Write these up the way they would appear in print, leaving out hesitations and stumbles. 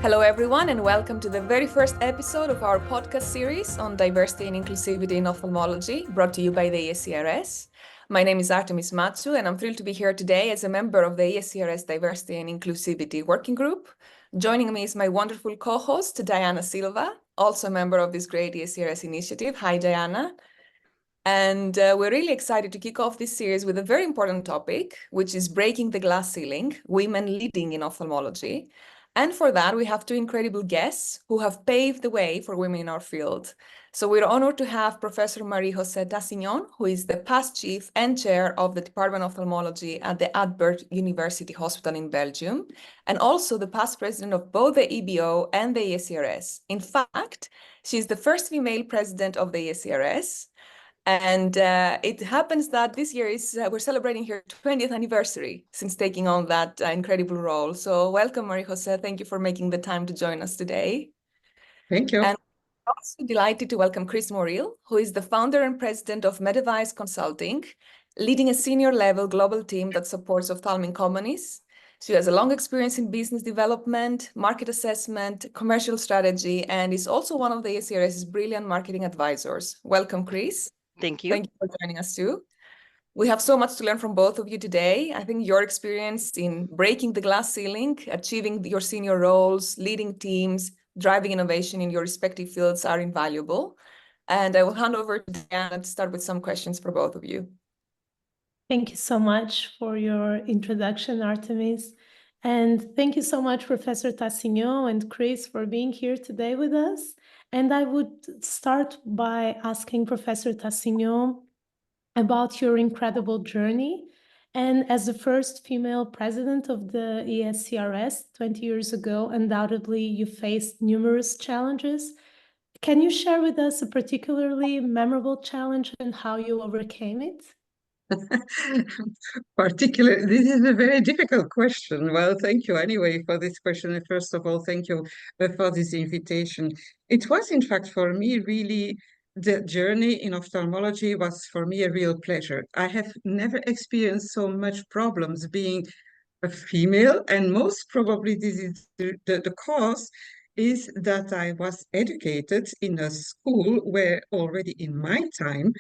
Hello, everyone, and welcome to the very first episode of our podcast series on diversity and inclusivity in ophthalmology, brought to you by the ESCRS. My name is Artemis Matsou, and I'm thrilled to be here today as a member of the ESCRS Diversity and Inclusivity Working Group. Joining me is my wonderful co-host, Diana Silva, also a member of this great ESCRS initiative. Hi, Diana. And we're really excited to kick off this series with a very important topic, which is breaking the glass ceiling, women leading in ophthalmology. And for that, we have two incredible guests who have paved the way for women in our field. So we're honored to have Professor Marie-José Tassignon, who is the past chief and chair of the Department of Ophthalmology at the Radboud University Hospital in Belgium, and also the past president of both the EBO and the ESCRS. In fact, she's the first female president of the ESCRS. And it happens that this year we're celebrating her 20th anniversary since taking on that incredible role. So welcome, Marie-José. Thank you for making the time to join us today. Thank you. And I'm also delighted to welcome Kris Morrill, who is the founder and president of Medevise Consulting, leading a senior level global team that supports ophthalmic companies. She has a long experience in business development, market assessment, commercial strategy, and is also one of the ESCRS's brilliant marketing advisors. Welcome, Kris. Thank you. Thank you for joining us too. We have so much to learn from both of you today. I think your experience in breaking the glass ceiling, achieving your senior roles, leading teams, driving innovation in your respective fields are invaluable. And I will hand over to Diana to start with some questions for both of you. Thank you so much for your introduction, Artemis. And thank you so much, Professor Tassignon and Kris, for being here today with us. And I would start by asking Professor Tassignon about your incredible journey. And as the first female president of the ESCRS 20 years ago, undoubtedly you faced numerous challenges. Can you share with us a particularly memorable challenge and how you overcame it? This is a very difficult question. Well, thank you anyway for this question. And first of all, thank you for this invitation. It was, in fact, for me, really, the journey in ophthalmology was for me a real pleasure. I have never experienced so much problems being a female, and most probably this is the cause is that I was educated in a school where already in my time,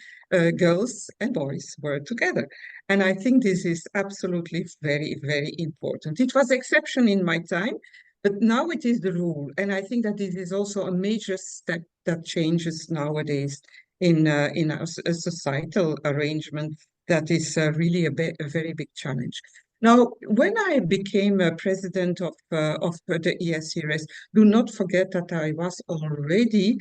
girls and boys were together. And I think this is absolutely very, very important. It was exception in my time, but now it is the rule. And I think that this is also a major step that changes nowadays in our societal arrangement. That is really a very big challenge. Now, when I became president of the ESCRS, do not forget that I was already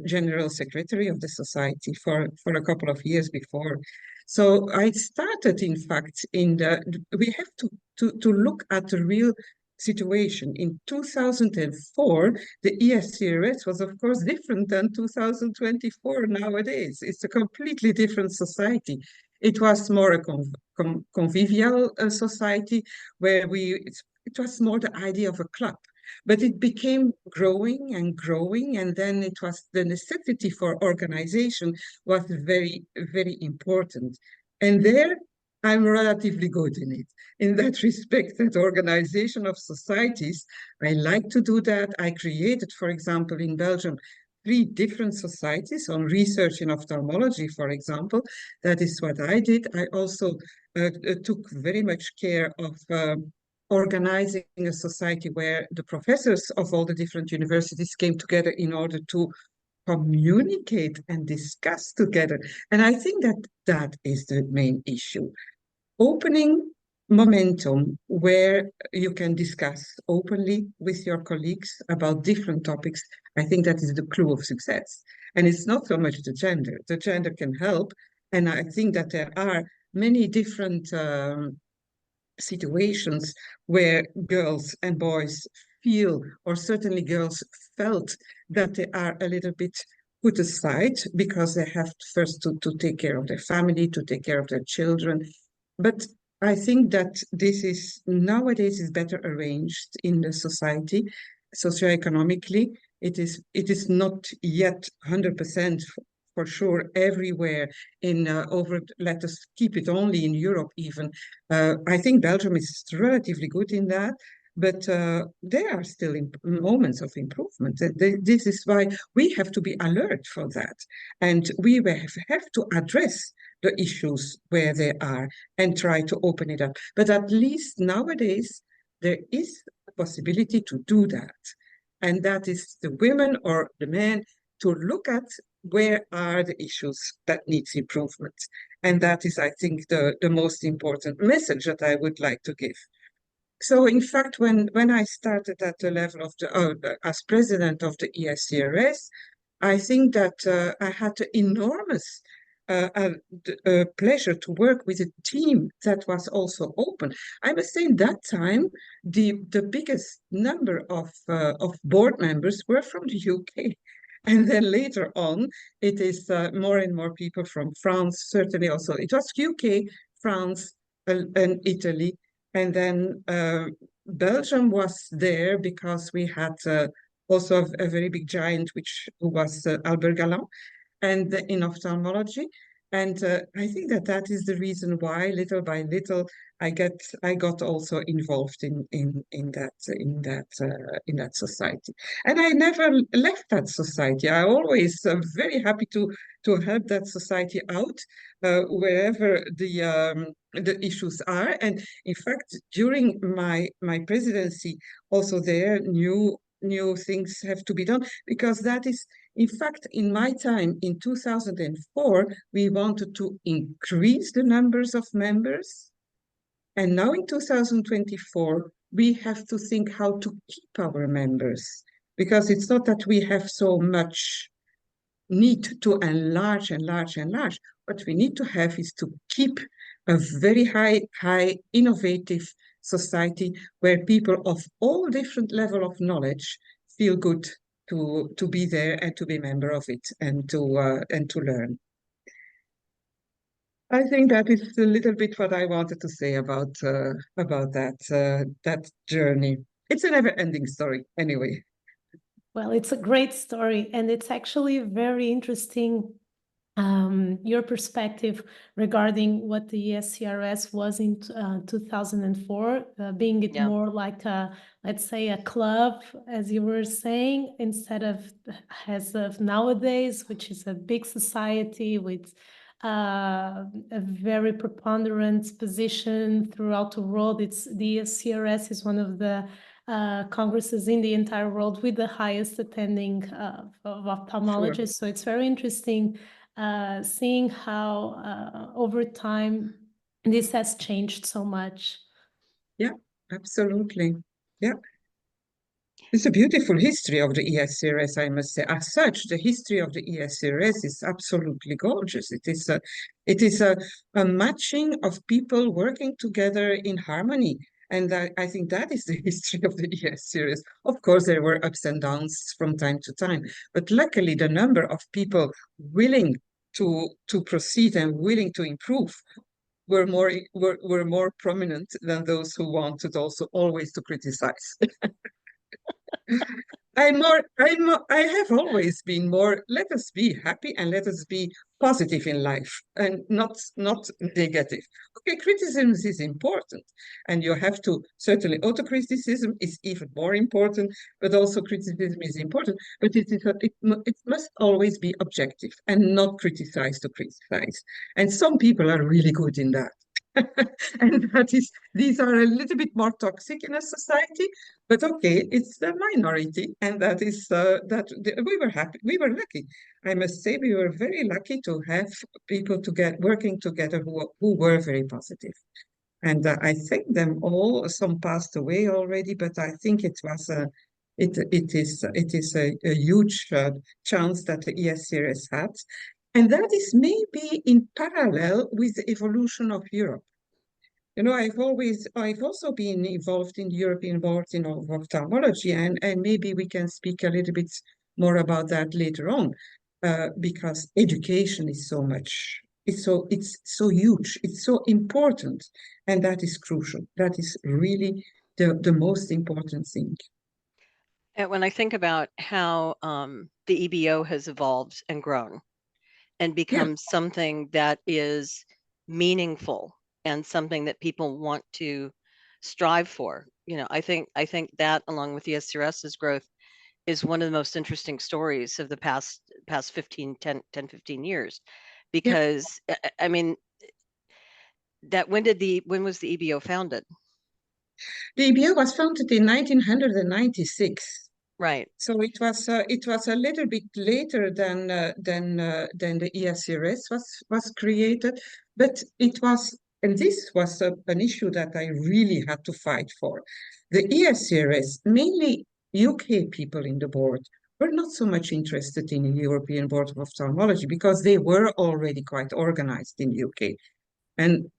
general secretary of the society for a couple of years before. So I started, in fact, we have to look at the real situation. In 2004, the ESCRS was, of course, different than 2024 nowadays. It's a completely different society. It was more a convivial society where it was more the idea of a club. But it became growing and growing, and then it was the necessity for organization was very, very important. And there, I'm relatively good in it. In that respect, that organization of societies, I like to do that. I created, for example, in Belgium, 3 different societies on research in ophthalmology, for example. That is what I did. I also took very much care of organizing a society where the professors of all the different universities came together in order to communicate and discuss together. And I think that is the main issue. Opening momentum where you can discuss openly with your colleagues about different topics, I think that is the clue of success. And it's not so much the gender. The gender can help. And I think that there are many different situations where girls and boys feel, or certainly girls felt, that they are a little bit put aside because they have first to take care of their family, to take care of their children. But I think that this is nowadays is better arranged in the society, socioeconomically. It is not yet 100% for sure everywhere let us keep it only in Europe even. I think Belgium is relatively good in that, but there are still moments of improvement. This is why we have to be alert for that. And we have to address the issues where they are and try to open it up. But at least nowadays, there is a possibility to do that. And that is the women or the men to look at where are the issues that needs improvement. And that is, I think, the most important message that I would like to give. So, in fact, when I started at the level of as president of the ESCRS, I think that I had an enormous pleasure to work with a team that was also open. I must say, that time, the biggest number of board members were from the UK. And then later on, it is more and more people from France, certainly also. It was UK, France, and Italy. And then Belgium was there because we had also a very big giant, who was Albert Galland, and in ophthalmology. And I think that is the reason why, little by little, I got also involved in that society. And I never left that society. I always am very happy to help that society out wherever the issues are. And in fact, during my presidency, also there new things have to be done, because that is, in fact, in my time in 2004, we wanted to increase the numbers of members. And now in 2024, we have to think how to keep our members, because it's not that we have so much need to enlarge. What we need to have is to keep a very high innovative society where people of all different level of knowledge feel good to be there and to be member of it and to learn. I think that is a little bit what I wanted to say about that journey. It's a never-ending story, anyway. Well, it's a great story, and it's actually very interesting, your perspective regarding what the ESCRS was in 2004, being it more like let's say a club, as you were saying, instead of as of nowadays, which is a big society with a very preponderant position throughout the world. The ESCRS is one of the congresses in the entire world with the highest attending of ophthalmologists. Sure. So it's very interesting seeing how over time this has changed so much. Yeah, absolutely. Yeah. It's a beautiful history of the ESCRS, I must say. As such, the history of the ESCRS is absolutely gorgeous. It is a matching of people working together in harmony. And I think that is the history of the ESCRS. Of course, there were ups and downs from time to time, but luckily the number of people willing to proceed and willing to improve were more prominent than those who wanted also always to criticize. I have always been more, let us be happy and let us be positive in life and not negative. Okay, criticism is important, and you have to, certainly autocriticism is even more important, but also criticism is important, but it must always be objective and not criticize to criticize. And some people are really good in that. And these are a little bit more toxic in a society, but okay, it's the minority, and that is we were happy, we were lucky. I must say, we were very lucky to have people working together who were very positive. And I thank them all. Some passed away already, but I think it is a huge chance that the ESCRS had. And that is maybe in parallel with the evolution of Europe. You know, I've also been involved in the European Board of Ophthalmology, and maybe we can speak a little bit more about that later on, because education is it's so huge, it's so important, and that is crucial. That is really the most important thing. And when I think about how the EBO has evolved and grown and become something that is meaningful and something that people want to strive for, I think that along with ESCRS's growth is one of the most interesting stories of the past 10, 15 years, because I mean, when was the EBO founded? The EBO was founded in 1996. Right. So it was a little bit later than the ESCRS was created, but it was, and this was an issue that I really had to fight for. The ESCRS, mainly UK people in the board, were not so much interested in the European Board of Ophthalmology because they were already quite organized in the UK. And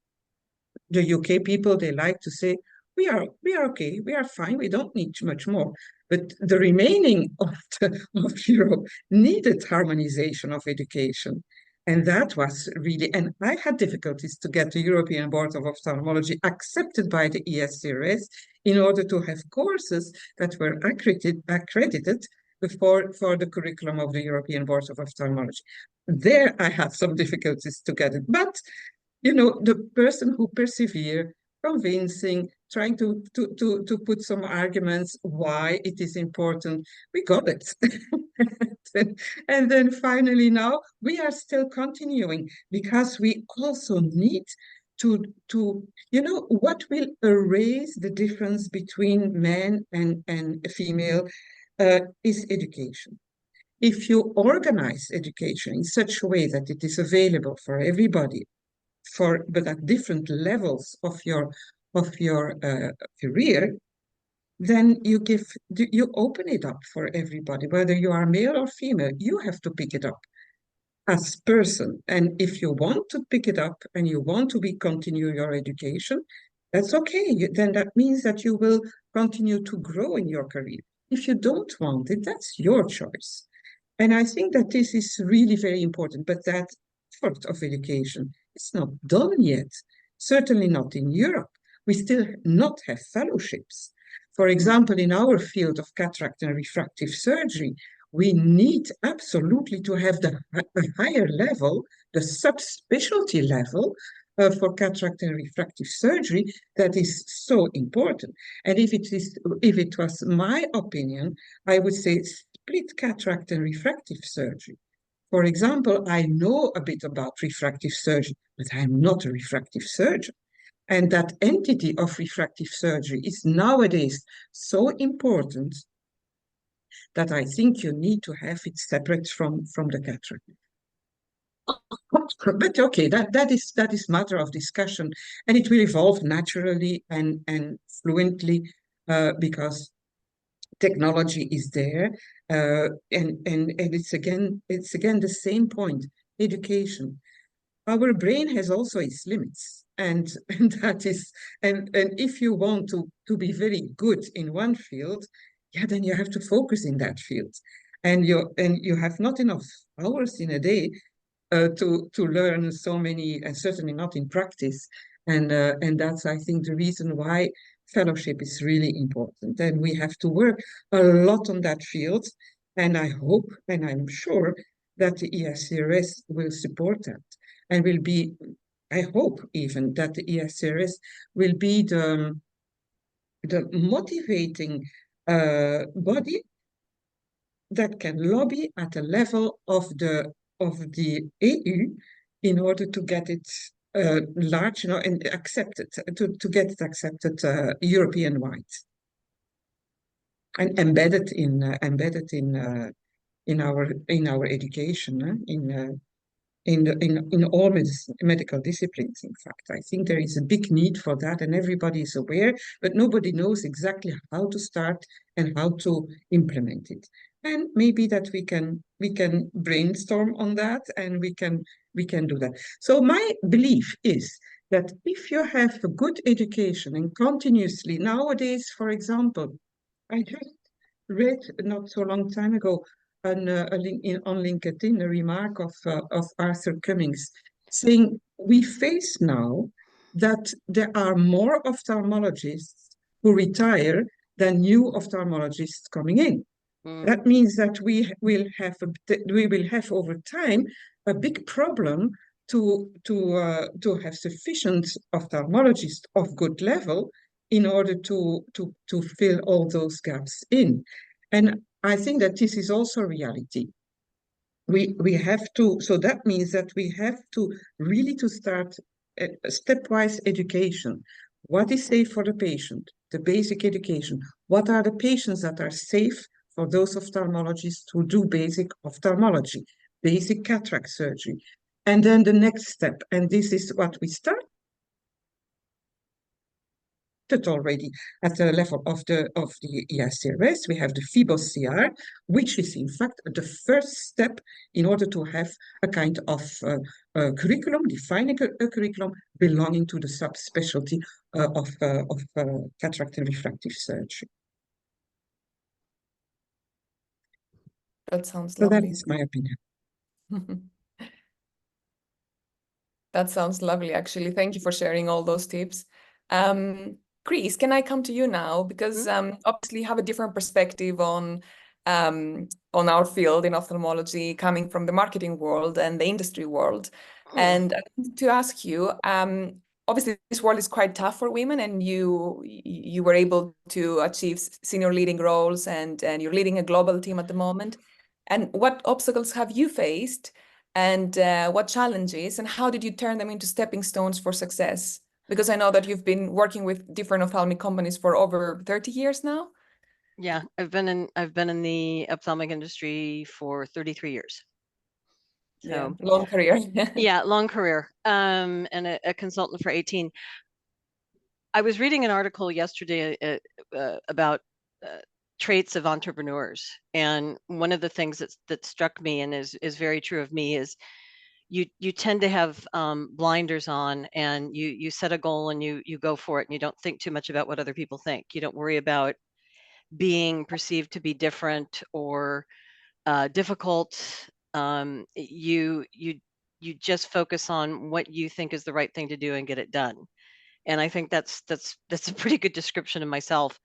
the UK people, they like to say, we are okay, we are fine, we don't need much more. But the remaining of Europe needed harmonization of education. And that was really, and I had difficulties to get the European Board of Ophthalmology accepted by the ESCRS in order to have courses that were accredited for the curriculum of the European Board of Ophthalmology. There I had some difficulties to get it. But the person who persevered, convincing, trying to put some arguments why it is important, we got it. And then finally now we are still continuing because we also need to what will erase the difference between men and female is education. If you organize education in such a way that it is available for everybody, but at different levels of your career, then you open it up for everybody, whether you are male or female. You have to pick it up as person, and if you want to pick it up and you want to continue your education, that's okay. Then that means that you will continue to grow in your career. If you don't want it, that's your choice. And I think that this is really very important, but that effort of education is not done yet, certainly not in Europe. We still not have fellowships. For example, in our field of cataract and refractive surgery, we need absolutely to have a higher level, the subspecialty level for cataract and refractive surgery. That is so important. And if it was my opinion, I would say split cataract and refractive surgery. For example, I know a bit about refractive surgery, but I'm not a refractive surgeon. And that entity of refractive surgery is nowadays so important that I think you need to have it separate from the cataract. But okay, that is matter of discussion, and it will evolve naturally and fluently because technology is there, and it's again the same point: education. Our brain has also its limits, and that is, and if you want to be very good in one field, then you have to focus in that field, and you have not enough hours in a day to learn so many, and certainly not in practice, and that's, I think, the reason why fellowship is really important, and we have to work a lot on that field, and I hope and I'm sure that the ESCRS will support that, and will be, I hope even that the ESCRS will be the motivating body that can lobby at the level of the EU in order to get it large, and accepted, to get it accepted European-wide and embedded in our education, in all medical disciplines. In fact, I think there is a big need for that, and everybody is aware, but nobody knows exactly how to start and how to implement it. And maybe that we can brainstorm on that, and we can do that. So my belief is that if you have a good education and continuously, nowadays, for example, I just read not so long time ago on LinkedIn a remark of Arthur Cummings saying we face now that there are more ophthalmologists who retire than new ophthalmologists coming in. That means that we will have over time a big problem to have sufficient ophthalmologists of good level in order to fill all those gaps in. And I think that this is also reality. We have to, so that means that we have to really to start a stepwise education. What is safe for the patient? The basic education. What are the patients that are safe for those ophthalmologists who do basic ophthalmology, basic cataract surgery? And then the next step, and this is what we start already at the level of the ESCRS. We have the FIBOS CR, which is in fact the first step in order to have a kind of curriculum, defining a curriculum belonging to the subspecialty of cataract and refractive surgery. That sounds So that lovely. is my opinion. That sounds lovely, actually. Thank you for sharing all those tips. Kris, can I come to you now? Because obviously you have a different perspective on our field in ophthalmology, coming from the marketing world and the industry world. And I wanted to ask you, obviously this world is quite tough for women, and you were able to achieve senior leading roles, and you're leading a global team at the moment. And what obstacles have you faced, and what challenges, and how did you turn them into stepping stones for success? Because I know that you've been working with different ophthalmic companies for over 30 years now. Yeah, I've been in the ophthalmic industry for 33 years. So yeah, long career. Yeah, long career. And a consultant for 18. I was reading an article yesterday about traits of entrepreneurs, and one of the things that struck me and is very true of me is you tend to have blinders on, and you set a goal and you go for it, and you don't think too much about what other people think. You don't worry about being perceived to be different or difficult. You just focus on what you think is the right thing to do and get it done. And I think that's a pretty good description of myself.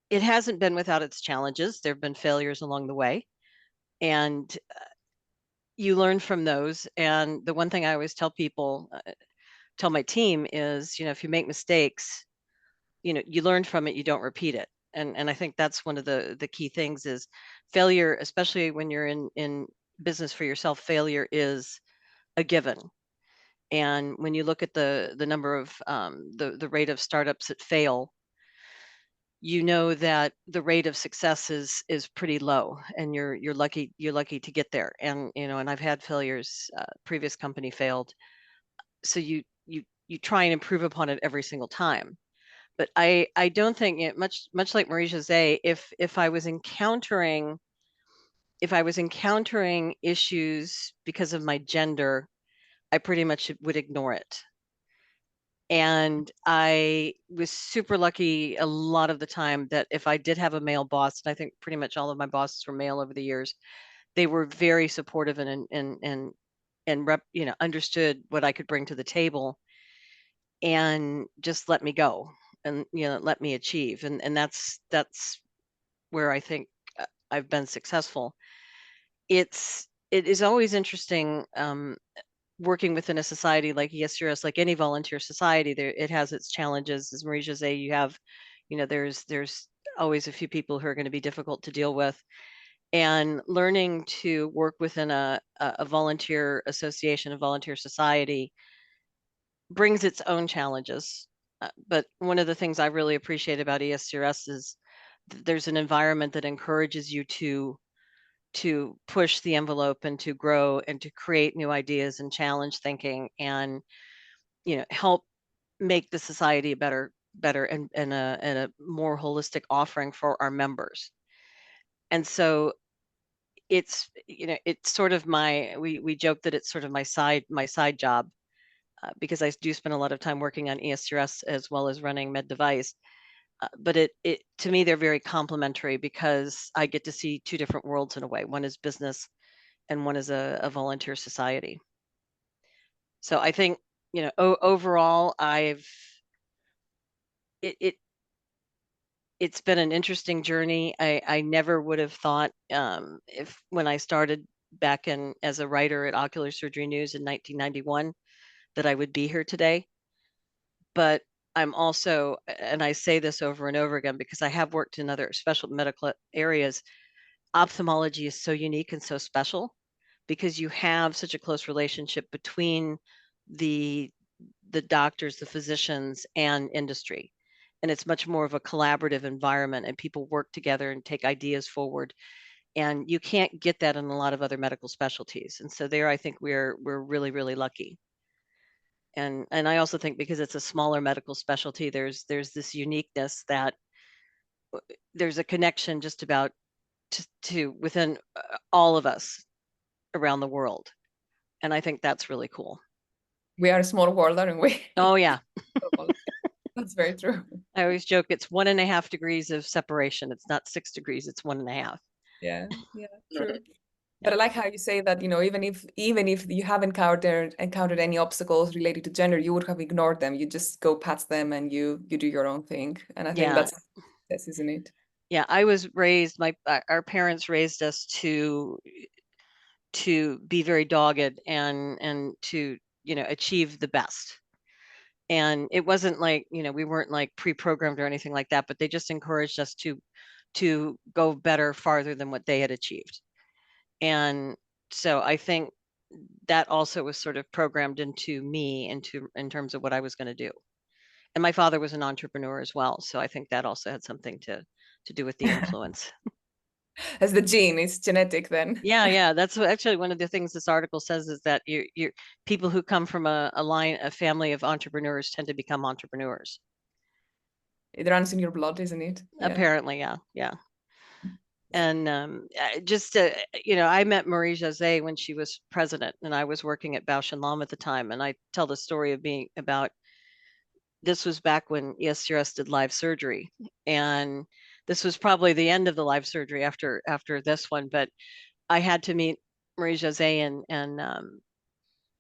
It hasn't been without its challenges. There have been failures along the way, and you learn from those. And the one thing I always tell people, tell my team is, if you make mistakes, you learn from it, you don't repeat it. And I think that's one of the key things is failure, especially when you're in business for yourself, failure is a given. And when you look at the number of the rate of startups that fail, you know that the rate of success is pretty low, and you're lucky to get there. And and I've had failures. Previous company failed, so you try and improve upon it every single time. But I don't think much like Marie-José, if I was encountering issues because of my gender, I pretty much would ignore it. And I was super lucky a lot of the time that if I did have a male boss, and I think pretty much all of my bosses were male over the years, they were very supportive and understood what I could bring to the table, and just let me go and let me achieve. And that's where I think I've been successful. It is always interesting working within a society like ESCRS, like any volunteer society. It has its challenges. As Marie-José, you have, there's always a few people who are going to be difficult to deal with. And learning to work within a volunteer association, a volunteer society, brings its own challenges. But one of the things I really appreciate about ESCRS is there's an environment that encourages you to push the envelope and to grow and to create new ideas and challenge thinking, and help make the society better and a more holistic offering for our members. And so it's it's sort of we joke that it's sort of my side job, because I do spend a lot of time working on ESCRS as well as running Medevise. But it to me, they're very complementary, because I get to see two different worlds in a way. One is business and one is a volunteer society. So I think, overall, it's been an interesting journey. I never would have thought, when I started back as a writer at Ocular Surgery News in 1991, that I would be here today. But I'm also, and I say this over and over again because I have worked in other special medical areas, ophthalmology is so unique and so special because you have such a close relationship between the doctors, the physicians, and industry. And it's much more of a collaborative environment, and people work together and take ideas forward. And you can't get that in a lot of other medical specialties. And so there, I think we're really, really lucky. And I also think because it's a smaller medical specialty, there's this uniqueness that there's a connection just about to within all of us around the world. And I think that's really cool. We are a small world, aren't we? Oh, yeah. That's very true. I always joke it's 1.5 degrees of separation. It's not 6 degrees, it's 1.5. Yeah, true. But I like how you say that, even if you have encountered any obstacles related to gender, you would have ignored them. You just go past them and you do your own thing. And I think that's, isn't it? Yeah, I was raised, our parents raised us to be very dogged and to, achieve the best. And it wasn't like, we weren't like pre-programmed or anything like that, but they just encouraged us to go better, farther than what they had achieved. And so I think that also was sort of programmed into me in terms of what I was going to do. And my father was an entrepreneur as well. So I think that also had something to do with the influence. As the gene is genetic then. Yeah. That's actually one of the things this article says is that you people who come from a family of entrepreneurs tend to become entrepreneurs. It runs in your blood, isn't it? Apparently, yeah. And I met Marie-José when she was president, and I was working at Bausch & Lomb at the time. And I tell the story of this was back when ESCRS did live surgery, and this was probably the end of the live surgery after this one. But I had to meet Marie-José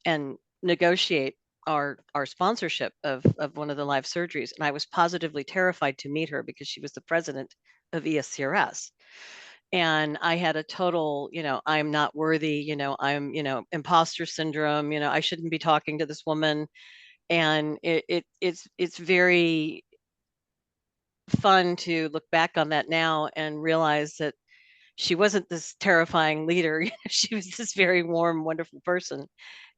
and negotiate our sponsorship of one of the live surgeries. And I was positively terrified to meet her because she was the president of ESCRS. And I had a total, I'm not worthy, I'm, imposter syndrome, I shouldn't be talking to this woman. And it's very fun to look back on that now and realize that she wasn't this terrifying leader. She was this very warm, wonderful person.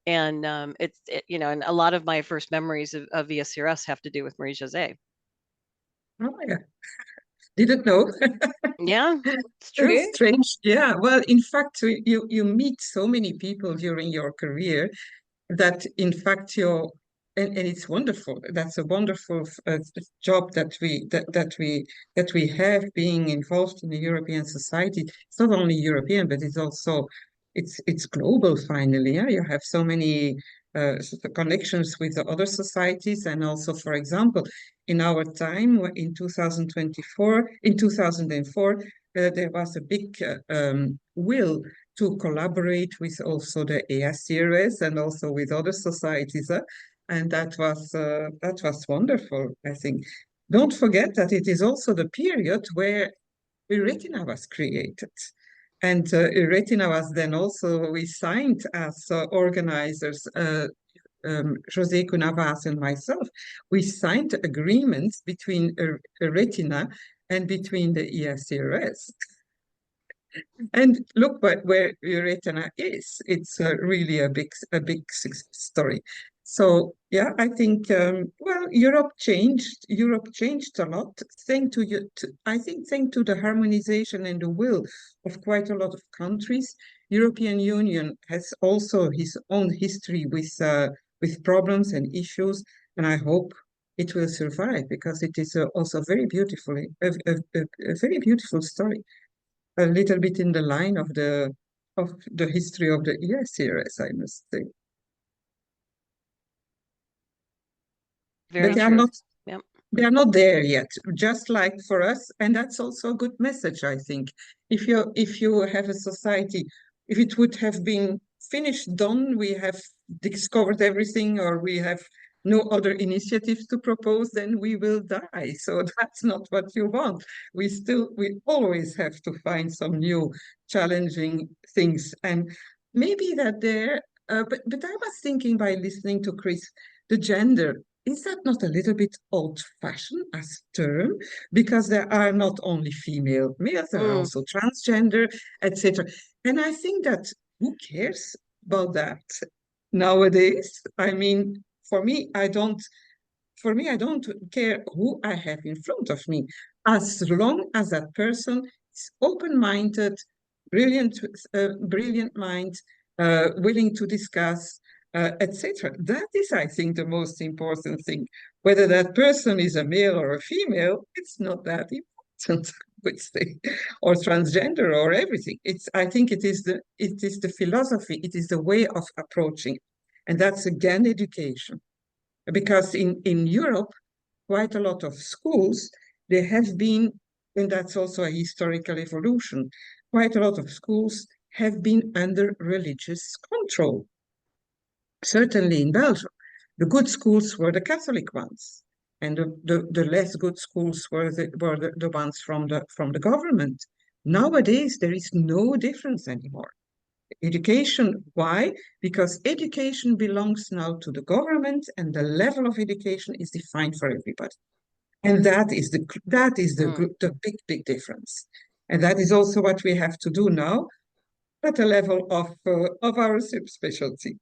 And and a lot of my first memories of ESCRS have to do with Marie-José. Oh, yeah. Didn't know. Yeah, it's true. It's strange. Yeah. Well, in fact, you meet so many people during your career that, in fact, and it's wonderful. That's a wonderful job that we have being involved in the European society. It's not only European, but it's also it's global. Finally, yeah. You have so many connections with the other societies, and also, for example, in our time in 2004, there was a big will to collaborate with also the ESCRS and also with other societies. And that was wonderful, I think. Don't forget that it is also the period where Retina was created. And Retina was then also, we signed as organizers, José Cunavas and myself, we signed agreements between Retina and between the ESCRS. And look where Retina is. It's really a big success story. So yeah, I think Europe changed a lot. Thanks to the harmonization and the will of quite a lot of countries. European Union has also his own history with problems and issues, and I hope it will survive because it is also very beautifully a very beautiful story. A little bit in the line of the history of the ESCRS, I must say. Very but true. They are not there yet, just like for us, and that's also a good message, I think. If you have a society, if it would have been finished, done, we have discovered everything, or we have no other initiatives to propose, then we will die. So that's not what you want. We always have to find some new challenging things. And maybe that but I was thinking by listening to Kris, the gender, is that not a little bit old-fashioned as term? Because there are not only female males, there are also transgender, etc. And I think that who cares about that nowadays? I mean, for me, I don't care who I have in front of me, as long as that person is open-minded, brilliant mind, willing to discuss, etc. That is, I think, the most important thing. Whether that person is a male or a female, it's not that important, I would say, or transgender or everything. I think it is the philosophy, it is the way of approaching, and that's again education. Because in Europe, quite a lot of schools, there have been, and that's also a historical evolution, quite a lot of schools have been under religious control. Certainly in Belgium, the good schools were the Catholic ones, and the less good schools were the ones from the government. Nowadays, there is no difference anymore. Education, why? Because education belongs now to the government, and the level of education is defined for everybody. And that is the big difference. And that is also what we have to do now at the level of our subspecialty.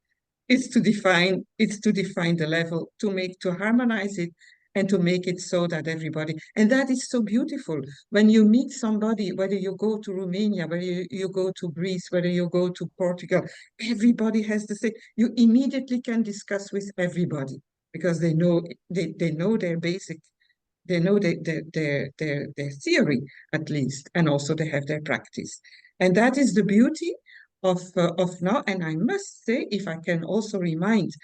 It's to define the level, to harmonize it, and to make it so that everybody, and that is so beautiful. When you meet somebody, whether you go to Romania, whether you go to Greece, whether you go to Portugal, everybody has the same. You immediately can discuss with everybody because they know their basic, they know their theory at least, and also they have their practice. And that is the beauty of now. And I must say, if I can also remind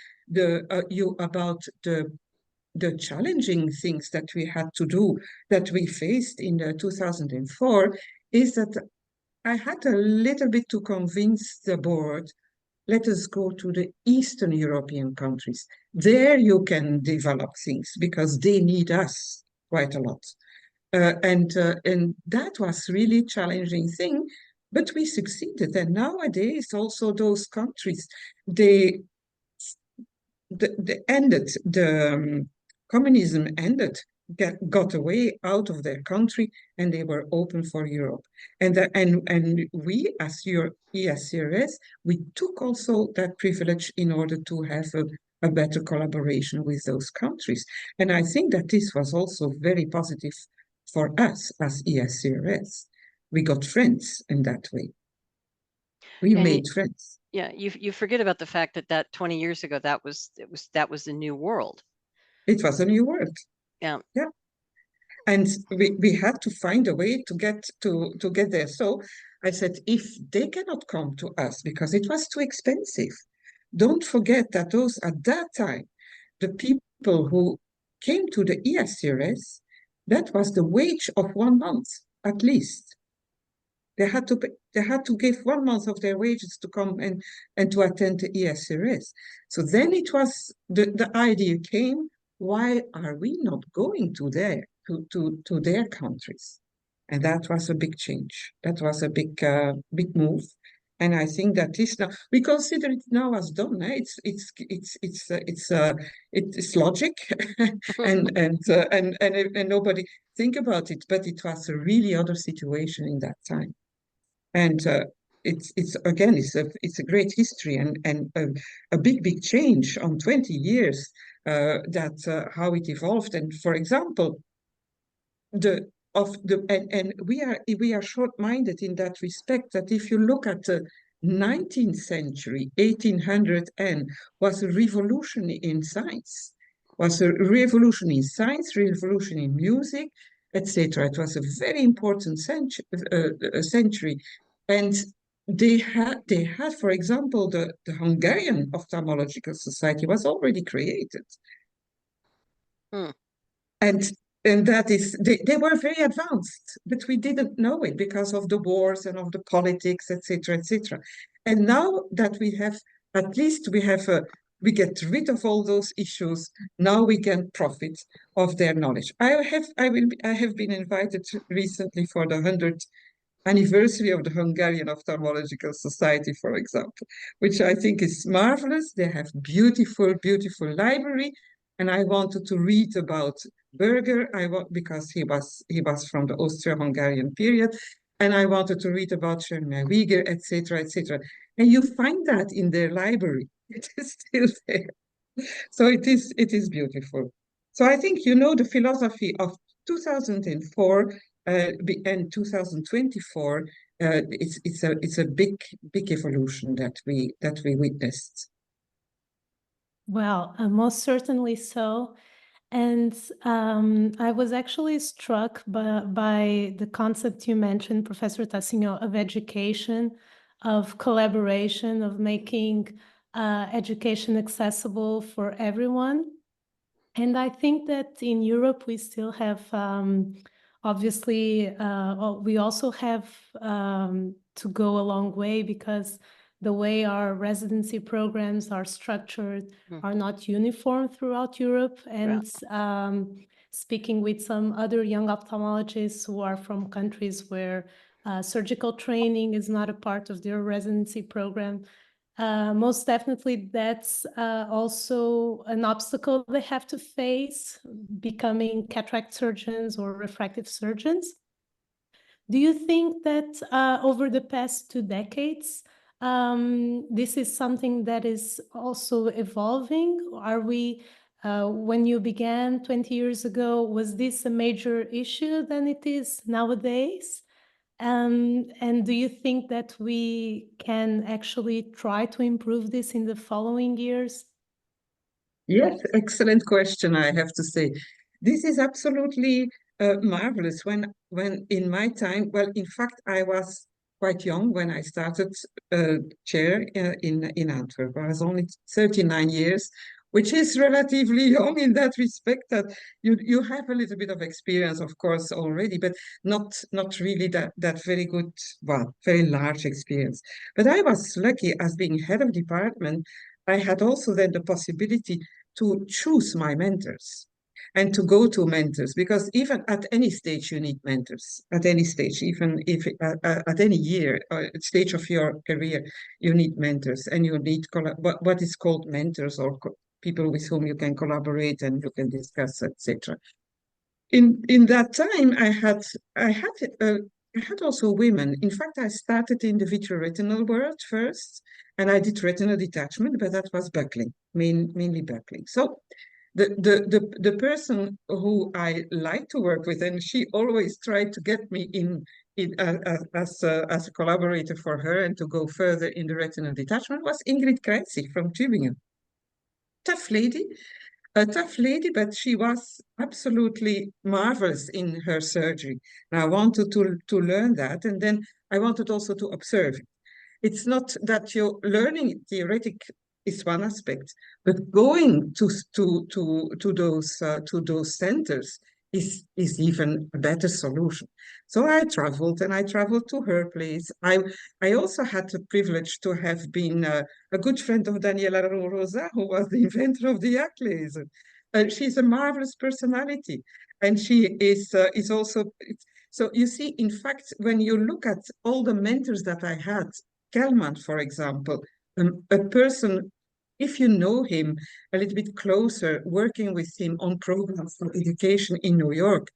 you about the challenging things that we had to do, that we faced in 2004, is that I had a little bit to convince the board, let us go to the Eastern European countries. There you can develop things because they need us quite a lot. And that was really a challenging thing, but we succeeded. And nowadays also those countries, they ended, communism ended, got away out of their country, and they were open for Europe. And we, as ESCRS, we took also that privilege in order to have a better collaboration with those countries. And I think that this was also very positive for us as ESCRS. We got friends in that way. We made friends. Yeah, you forget about the fact that 20 years ago, that was the new world. It was a new world. Yeah. Yeah. And we had to find a way to get there. So I said, if they cannot come to us because it was too expensive, don't forget that at that time, the people who came to the ESCRS, that was the wage of 1 month, at least. They had to give 1 month of their wages to come and to attend the ESCRS. So then it was, the idea came, why are we not going to their countries? And that was a big change. That was a big move. And I think that is now, we consider it now as done. It's logic, and nobody think about it. But it was a really other situation in that time, and it's a great history and a big change on 20 years. How it evolved, and for example, we are short-minded in that respect, that if you look at the 19th century, 1800, and was a revolution in science, revolution in music, etc. It was a very important century. And they had, for example, the Hungarian Ophthalmological Society was already created. And that is, they were very advanced, but we didn't know it because of the wars and of the politics, etc., etc. And now that we have, at least we get rid of all those issues. Now we can profit of their knowledge. I have been invited recently for the 100th anniversary of the Hungarian Ophthalmological Society, for example, which I think is marvelous. They have beautiful library. and I wanted to read about Berger, because he was from the Austro-Hungarian period, and I wanted to read about Schönberg, etc., etc. And you find that in their library. It is still there. So it is beautiful. So I think the philosophy of 2004 and 2024. It's a big evolution that we witnessed. Well, most certainly so. And I was actually struck by the concept you mentioned, Professor Tassignon, of education, of collaboration, of making education accessible for everyone. And I think that in Europe, we still have, obviously, we also have to go a long way, because the way our residency programs are structured are not uniform throughout Europe. And speaking with some other young ophthalmologists who are from countries where surgical training is not a part of their residency program, most definitely that's also an obstacle they have to face, becoming cataract surgeons or refractive surgeons. Do you think that over the past 2 decades, this is something that is also evolving? Are we, when you began 20 years ago, was this a major issue than it is nowadays? And do you think that we can actually try to improve this in the following years? Yes, excellent question, I have to say. This is absolutely marvelous. When in my time, well, in fact, I was quite young when I started chair in Antwerp. I was only 39 years, which is relatively young in that respect, that you have a little bit of experience, of course, already, but not really that very good, well, very large experience. But I was lucky, as being head of department, I had also then the possibility to choose my mentors and to go to mentors, because even at any stage you need mentors, at any stage, even if at any year or stage of your career, you need mentors, and you need what is called mentors, or people with whom you can collaborate and you can discuss, etc. In that time, I had also women. In fact, I started in the vitreoretinal world first, and I did retinal detachment, but that was buckling, mainly buckling. So the person who I like to work with, and she always tried to get me in as a collaborator for her and to go further in the retinal detachment, was Ingrid Kreitzig from Tübingen. Tough lady, a tough lady, but she was absolutely marvelous in her surgery. And I wanted to learn that, and then I wanted also to observe it. It's not that you're learning theoretic is one aspect, but going to those centers is even a better solution. So I traveled to her place. I also had the privilege to have been a good friend of Daniela Rosa, who was the inventor of the yak laser. She's a marvelous personality, and she is also. So you see, in fact, when you look at all the mentors that I had, Kelman, for example, a person, if you know him a little bit closer, working with him on programs for education in New York,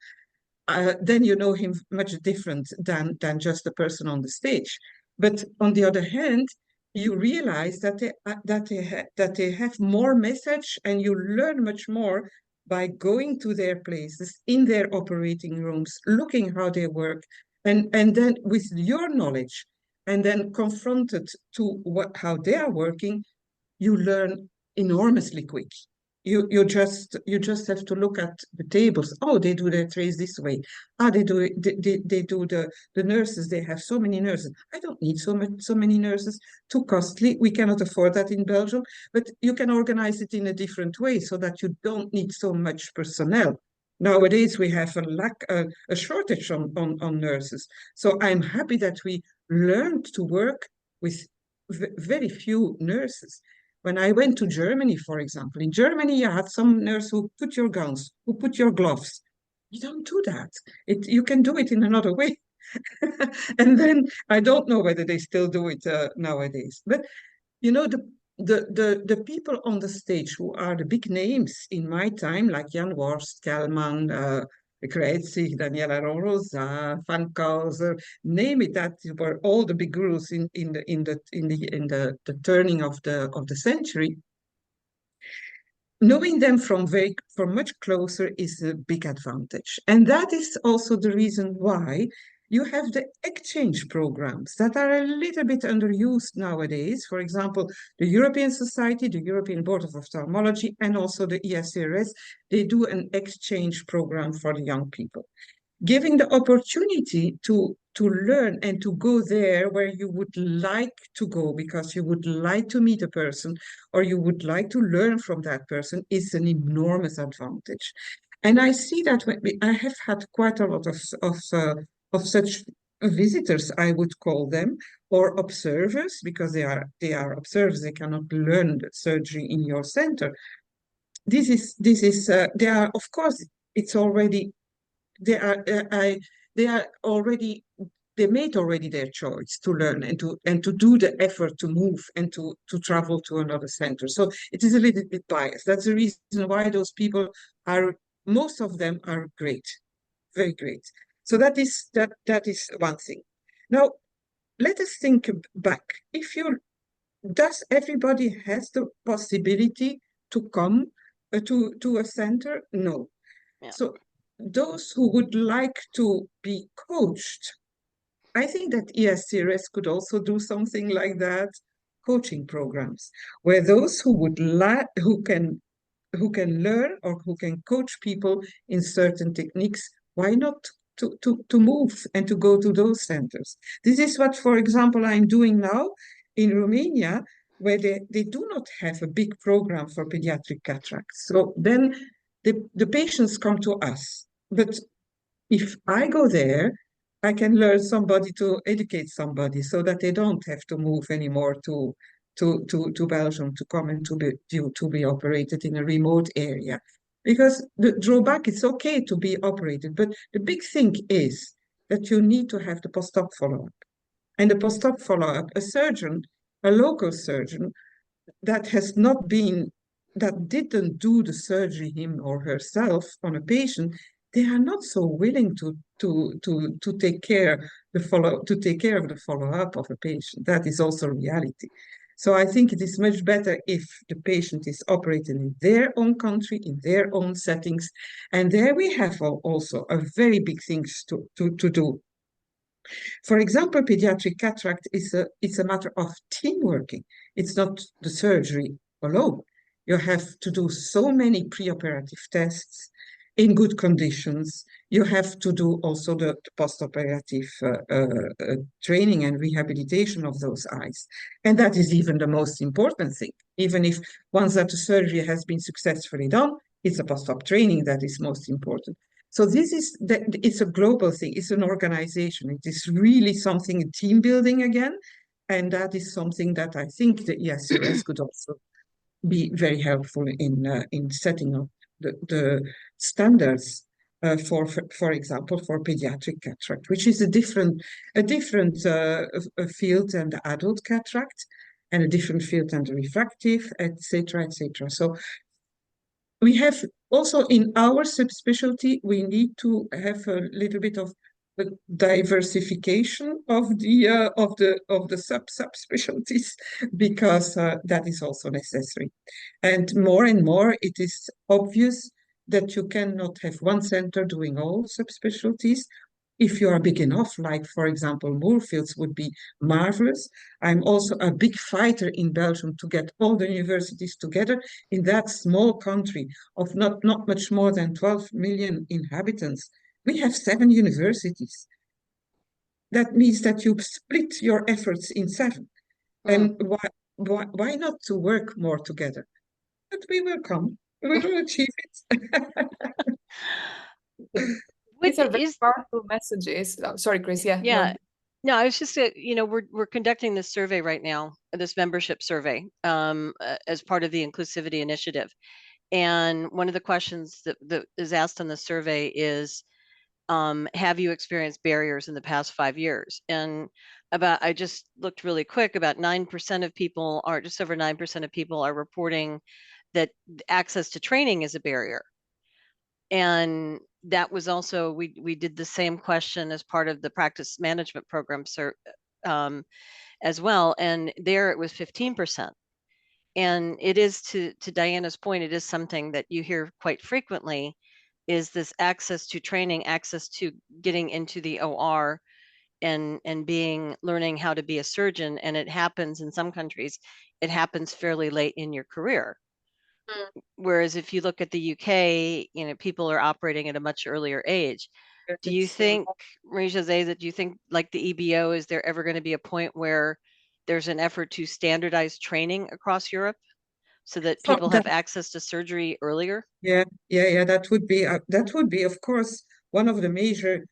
then you know him much different than just a person on the stage. But on the other hand, you realize that they have more message, and you learn much more by going to their places, in their operating rooms, looking how they work, and then with your knowledge, and then confronted to how they are working, you learn enormously quick. You just have to look at the tables. Oh, they do their trays this way. Ah, they do the nurses. They have so many nurses. I don't need so many nurses. Too costly. We cannot afford that in Belgium. But you can organize it in a different way so that you don't need so much personnel. Nowadays we have a shortage on nurses. So I'm happy that we learned to work with very few nurses. When I went to Germany, for example, in Germany, you had some nurse who put your gowns, who put your gloves. You don't do that. You can do it in another way. And then I don't know whether they still do it nowadays. But, the people on the stage who are the big names in my time, like Jan Worst, Kelman, Kreizig, Daniela Rosa, Van Kauser, name it, that were all the big gurus in the turning of the century. Knowing them from much closer is a big advantage. And that is also the reason why you have the exchange programs that are a little bit underused nowadays. For example, the European Society, the European Board of Ophthalmology, and also the ESCRS, they do an exchange program for the young people, giving the opportunity to learn and to go there where you would like to go because you would like to meet a person or you would like to learn from that person is an enormous advantage. And I see that I have had quite a lot of such visitors, I would call them, or observers, because they are observers, they cannot learn the surgery in your center. They are, of course, it's already, they made already their choice to learn and to do the effort to move and to travel to another center. So it is a little bit biased. That's the reason why those people most of them are great, very great. So that is one thing. Now, let us think back. Does everybody has the possibility to come to a center? No. Yeah. So those who would like to be coached, I think that ESCRS could also do something like that, coaching programs, where those who can learn or who can coach people in certain techniques, why not to move and to go to those centers? This is what, for example, I'm doing now in Romania, where they do not have a big program for pediatric cataracts. So then the patients come to us. But if I go there, I can learn somebody to educate somebody so that they don't have to move anymore to Belgium to come and to be operated in a remote area. Because the drawback, it's okay to be operated, but the big thing is that you need to have the post-op follow-up. And the post-op follow-up, a local surgeon that didn't do the surgery him or herself on a patient, they are not so willing to take care of the follow-up of a patient. That is also reality. So I think it is much better if the patient is operated in their own country, in their own settings. And there we have also a very big things to do. For example, pediatric cataract it's a matter of team working. It's not the surgery alone. You have to do so many preoperative tests in good conditions. You have to do also the postoperative training and rehabilitation of those eyes. And that is even the most important thing. Even if once that the surgery has been successfully done, it's a post-op training that is most important. So it's a global thing. It's an organization. It is really something, team building again. And that is something that I think the ESCRS could also be very helpful in setting up the standards for example, for pediatric cataract, which is a different field than the adult cataract, and a different field than the refractive, etc., etc. So we have also in our subspecialty, we need to have a little bit of the diversification of the subspecialties, because that is also necessary. And more it is obvious that you cannot have one center doing all subspecialties. If you are big enough, like, for example, Moorfields would be marvelous. I'm also a big fighter in Belgium to get all the universities together in that small country of not much more than 12 million inhabitants. We have 7 universities. That means that you split your efforts in 7. And why not to work more together? But we will come. We will achieve it. These are very powerful messages. Oh, sorry, Kris. Yeah. No, I was just, we're conducting this survey right now, this membership survey, as part of the Inclusivity initiative. And one of the questions that is asked on the survey is, have you experienced barriers in the past 5 years? And I just looked really quick, about 9% of people are, just over 9% of people are reporting that access to training is a barrier. And that was also, we did the same question as part of the practice management program as well. And there it was 15%. And it is, to Diana's point, it is something that you hear quite frequently, is this access to training, access to getting into the OR and learning how to be a surgeon. And it happens in some countries, it happens fairly late in your career. Whereas if you look at the UK, you know, people are operating at a much earlier age. Do you think, Marie-José, that do you think, like the EBO, is there ever going to be a point where there's an effort to standardize training across Europe so that people have access to surgery earlier? Yeah. That would be, of course, one of the major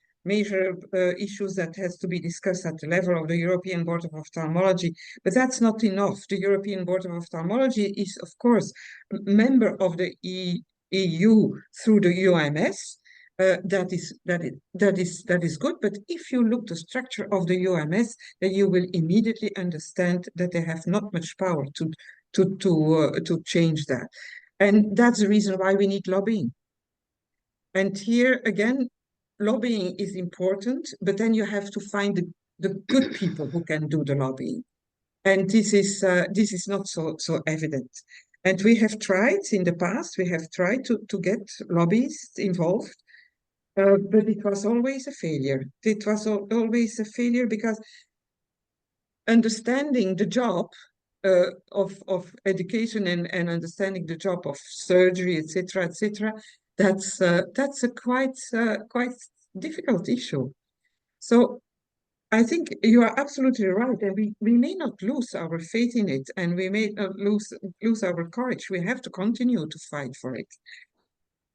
issues that has to be discussed at the level of the European Board of Ophthalmology. But that's not enough. The European Board of Ophthalmology is, of course, a member of the EU through the UMS. That is good. But if you look the structure of the UMS, then you will immediately understand that they have not much power to change that. And that's the reason why we need lobbying. And here again, lobbying is important, but then you have to find the good people who can do the lobbying. And this is not so evident. And we have tried in the past, we have tried to get lobbyists involved, but it was always a failure. It was always a failure because understanding the job of education and understanding the job of surgery, etc., that's a quite difficult issue. So I think you are absolutely right, and we may not lose our faith in it, and we may not lose our courage. We have to continue to fight for it.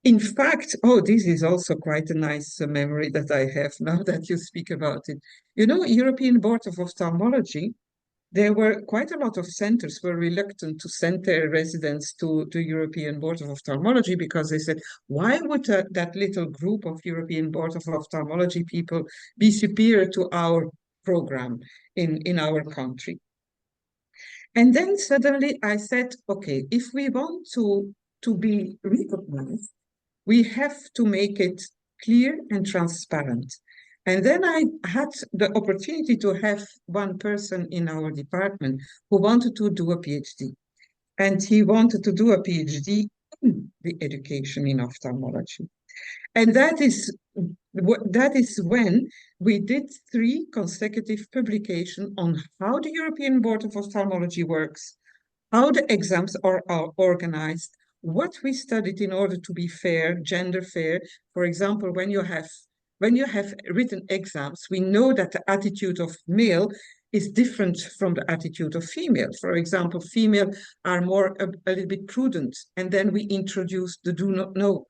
In fact, this is also quite a nice memory that I have now that you speak about it. You know, European Board of Ophthalmology, there were quite a lot of centers were reluctant to send their residents to the European Board of Ophthalmology because they said, why would that little group of European Board of Ophthalmology people be superior to our program in our country? And then suddenly I said, okay, if we want to be recognized, we have to make it clear and transparent. And then I had the opportunity to have one person in our department who wanted to do a PhD. And he wanted to do a PhD in the education in ophthalmology. And that is when we did 3 consecutive publications on how the European Board of Ophthalmology works, how the exams are organized, what we studied in order to be fair, gender fair. For example, when you have written exams, we know that the attitude of male is different from the attitude of female. For example, female are more a little bit prudent, and then we introduce the do not know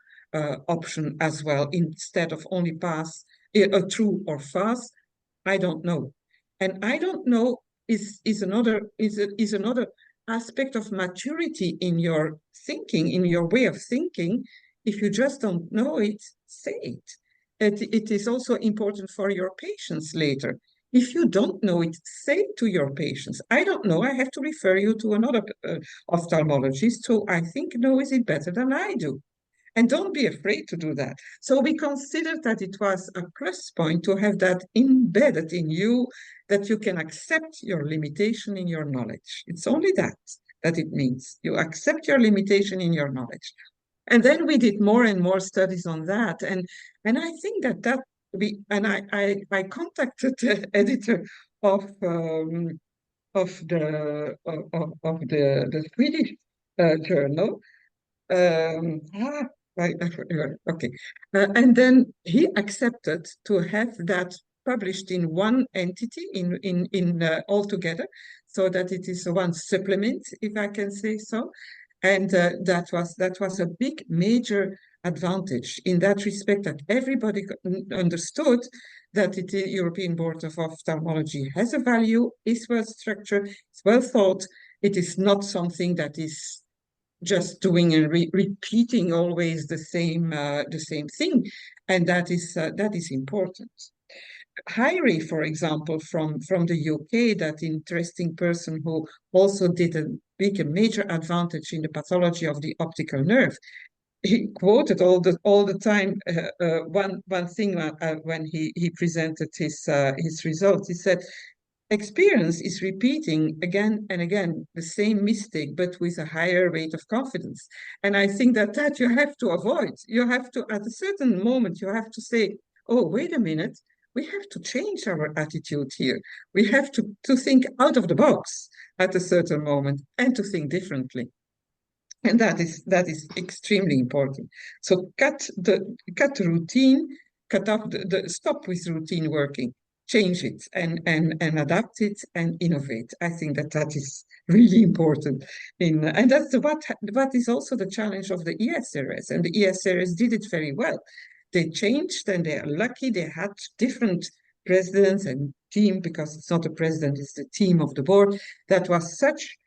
option as well, instead of only pass, true or false. I don't know, and I don't know is another aspect of maturity in your thinking, in your way of thinking. If you just don't know it, say it. It is also important for your patients later. If you don't know it, say to your patients, I don't know, I have to refer you to another ophthalmologist who I think knows it better than I do. And don't be afraid to do that. So we considered that it was a plus point to have that embedded in you, that you can accept your limitation in your knowledge. It's only that it means. You accept your limitation in your knowledge. And then we did more and more studies on that. And I think I contacted the editor of the Swedish journal. Okay. And then he accepted to have that published in one entity in altogether, so that it is one supplement, if I can say so. And that was a big major advantage in that respect, that everybody understood that the European Board of Ophthalmology has a value, is well structured, it's well thought. It is not something that is just doing and repeating always the same thing, and that is important. Hyrie, for example, from the UK, that interesting person who also did a major advantage in the pathology of the optical nerve. He quoted all the time one thing when he presented his results. He said, experience is repeating again and again the same mistake, but with a higher rate of confidence. And I think that you have to avoid. You have to, at a certain moment, you have to say, oh, wait a minute, we have to change our attitude here. We have to think out of the box at a certain moment and to think differently. And that is extremely important. So cut the routine, cut off stop with routine working, change it and adapt it and innovate. I think that is really important. And that's what is also the challenge of the ESCRS, and the ESCRS did it very well. They changed, and they are lucky they had different presidents and team, because it's not a president, it's the team of the board. That was such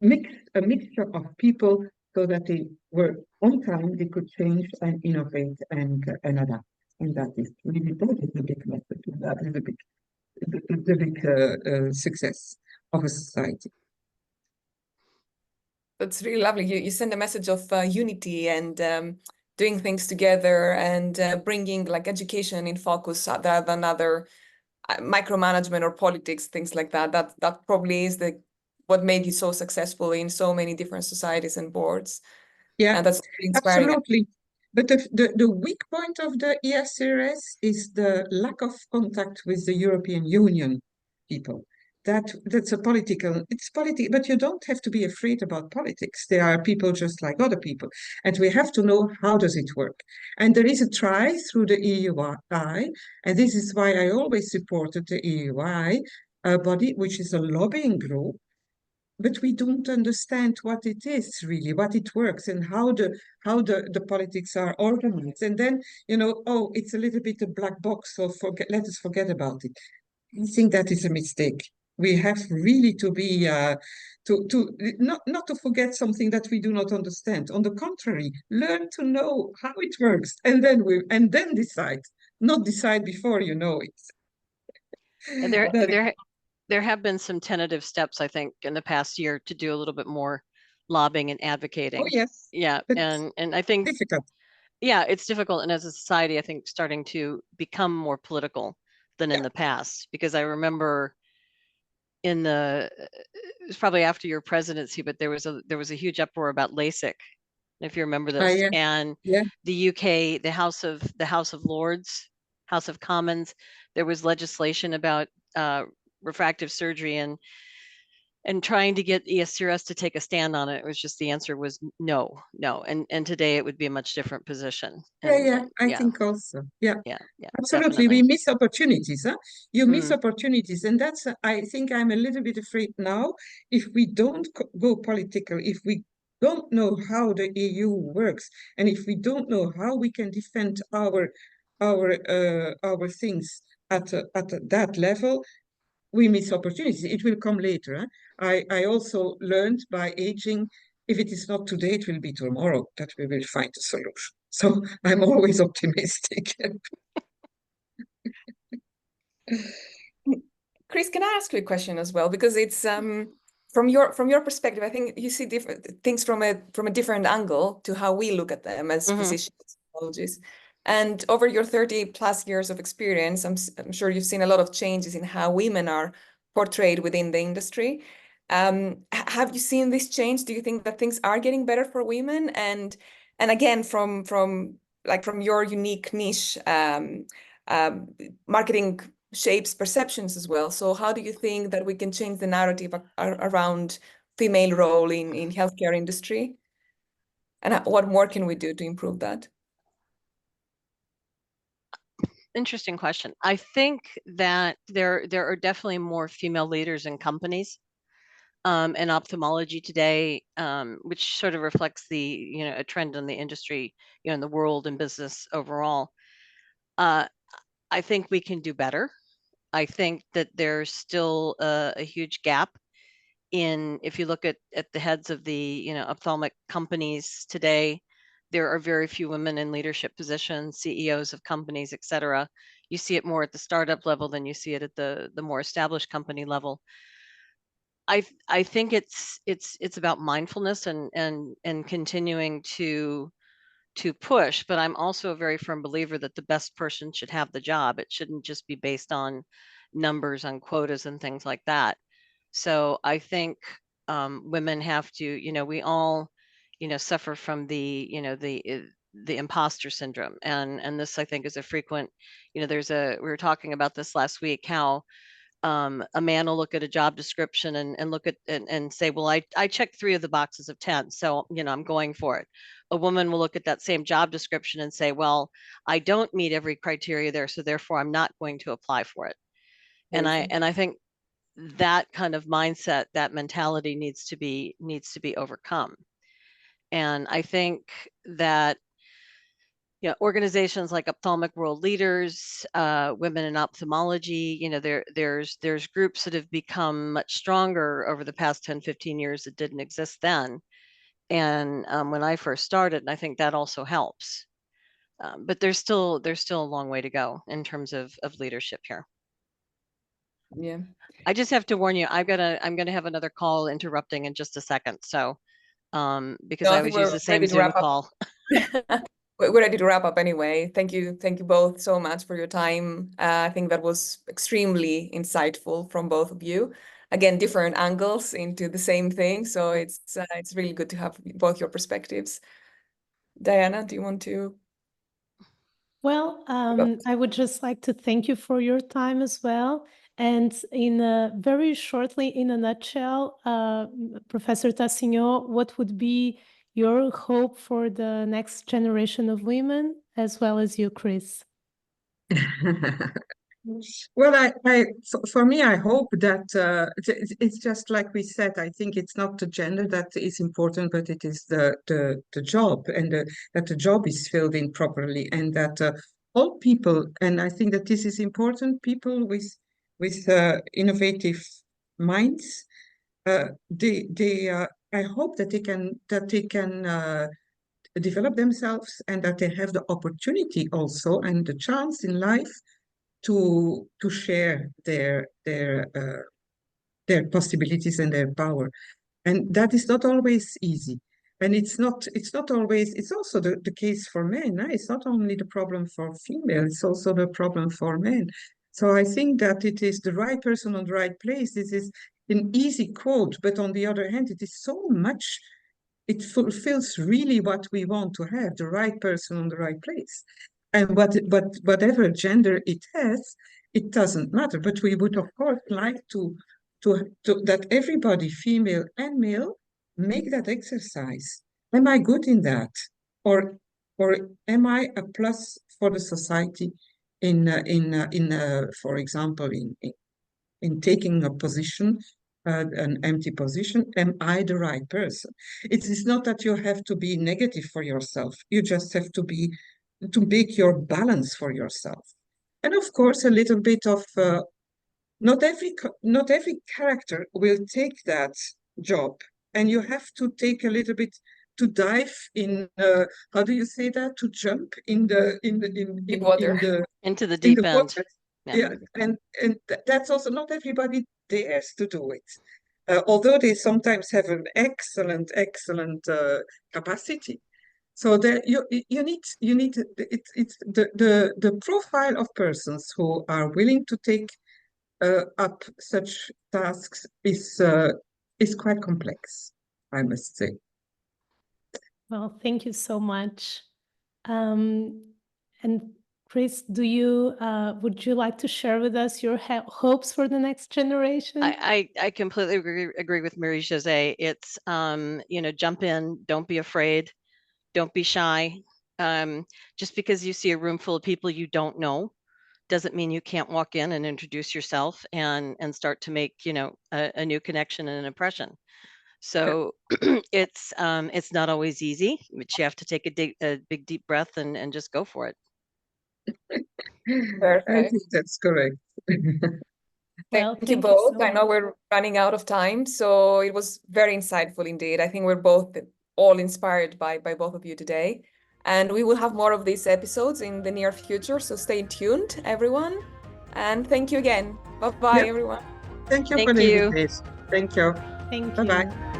a mixture of people, so that they were on time, they could change and innovate and adapt. And that is really, that is the big message. That is the big success of a society. That's really lovely. You send a message of unity and doing things together and bringing like education in focus rather than other micromanagement or politics, things like that. That probably is what made you so successful in so many different societies and boards. Yeah, and that's inspiring. Absolutely. But the weak point of the ESCRS is the lack of contact with the European Union people. That's it's political, but you don't have to be afraid about politics. They are people just like other people, and we have to know how does it work. And there is a try through the EUI, and this is why I always supported the EUI body, which is a lobbying group, but we don't understand what it is really, what it works, and how the politics are organized. And then, oh, it's a little bit a black box, so let us forget about it. I think that is a mistake. We have really to be not to forget something that we do not understand. On the contrary, learn to know how it works, and then decide, not decide before you know it. And there have been some tentative steps, I think, in the past year to do a little bit more lobbying and advocating. Oh, yes. Yeah. And I think difficult. Yeah, it's difficult. And as a society, I think starting to become more political than in the past, because I remember it was probably after your presidency, but there was a huge uproar about LASIK, if you remember this. Yeah. And the UK, the House of Lords, House of Commons, there was legislation about refractive surgery and trying to get ESCRS to take a stand on it. It was just, the answer was no. And today it would be a much different position. I think also. Yeah, absolutely. Definitely. We miss opportunities. You miss opportunities. And that's, I think I'm a little bit afraid now, if we don't go political, if we don't know how the EU works, and if we don't know how we can defend our things at that level, we miss opportunities. It will come later. I also learned by aging, if it is not today, it will be tomorrow that we will find a solution. So I'm always optimistic. Kris, can I ask you a question as well? Because it's from your perspective, I think you see different things from a different angle to how we look at them as physicians, pathologists. And over your 30+ years of experience, I'm sure you've seen a lot of changes in how women are portrayed within the industry. Have you seen this change? Do you think that things are getting better for women? And again, from your unique niche, marketing shapes perceptions as well. So how do you think that we can change the narrative around female role in healthcare industry? And what more can we do to improve that? Interesting question. I think that there are definitely more female leaders in companies in ophthalmology today, which sort of reflects a trend in the industry, in the world and business overall. I think we can do better. I think that there's still a huge gap if you look at the heads of the, ophthalmic companies today, there are very few women in leadership positions, CEOs of companies, et cetera. You see it more at the startup level than you see it at the more established company level. I think it's about mindfulness and continuing to push, but I'm also a very firm believer that the best person should have the job. It shouldn't just be based on numbers, on quotas and things like that. So I think women have to, we all, suffer from the, the imposter syndrome. And this, I think, is a frequent, we were talking about this last week, how a man will look at a job description and look at and say, well, I checked 3 of the boxes of 10, so I'm going for it. A woman will look at that same job description and say, well, I don't meet every criteria there, so therefore I'm not going to apply for it. And I think that kind of mindset, that mentality needs to be overcome. And I think that organizations like Ophthalmic World Leaders, Women in Ophthalmology, there's groups that have become much stronger over the past 10, 15 years that didn't exist then. And when I first started, and I think that also helps. But there's still a long way to go in terms of leadership here. Yeah. I just have to warn you, I'm gonna have another call interrupting in just a second. So because I always use the same Zoom call. We're ready to wrap up anyway. Thank you both so much for your time. I think that was extremely insightful from both of you. Again, different angles into the same thing. So it's really good to have both your perspectives. Diana, do you want to? Well, I would just like to thank you for your time as well. And very shortly, in a nutshell, Professor Tassignon, what would be your hope for the next generation of women, as well as you, Kris? Well, for me, I hope that it's just like we said. I think it's not the gender that is important, but it is the job, and that the job is filled in properly, and that all people, and I think that this is important, people with innovative minds, I hope that they can develop themselves, and that they have the opportunity also and the chance in life to share their possibilities and their power. And that is not always easy. And it's not always, it's also the case for men. It's not only the problem for female, it's also the problem for men. So I think that it is the right person on the right place. This is an easy quote, but on the other hand, it is so much, it fulfills really what we want to have, the right person on the right place. And whatever gender it has, it doesn't matter. But we would, of course, like to that everybody, female and male, make that exercise. Am I good in that, or am I a plus for the society for example, in taking a position, an empty position? Am I the right person? It is not that you have to be negative for yourself. You just have to make your balance for yourself. And of course, a little bit of not every character will take that job, and you have to take a little bit to dive in. How do you say that? To jump in the into the deep end. Water. Yeah, and that's also not everybody dares to do it, although they sometimes have an excellent capacity. So there you need it's the profile of persons who are willing to take up such tasks is quite complex, I must say. Well, thank you so much. And Kris, would you like to share with us your hopes for the next generation? I completely agree with Marie-Josée. It's, jump in, don't be afraid, don't be shy. Just because you see a room full of people you don't know doesn't mean you can't walk in and introduce yourself and start to make, a new connection and an impression. So it's not always easy, but you have to take a big deep breath and just go for it. Perfect. I think that's correct. Well, Thank you thank you both. so I know much. we're running out of time, so it was very insightful indeed. I think we're both all inspired by both of you today. And we will have more of these episodes in the near future, so stay tuned, everyone. And thank you again. Bye-bye, Yep. everyone. Thank you for Thank the you. invitation. Thank you. Thank Bye-bye. you.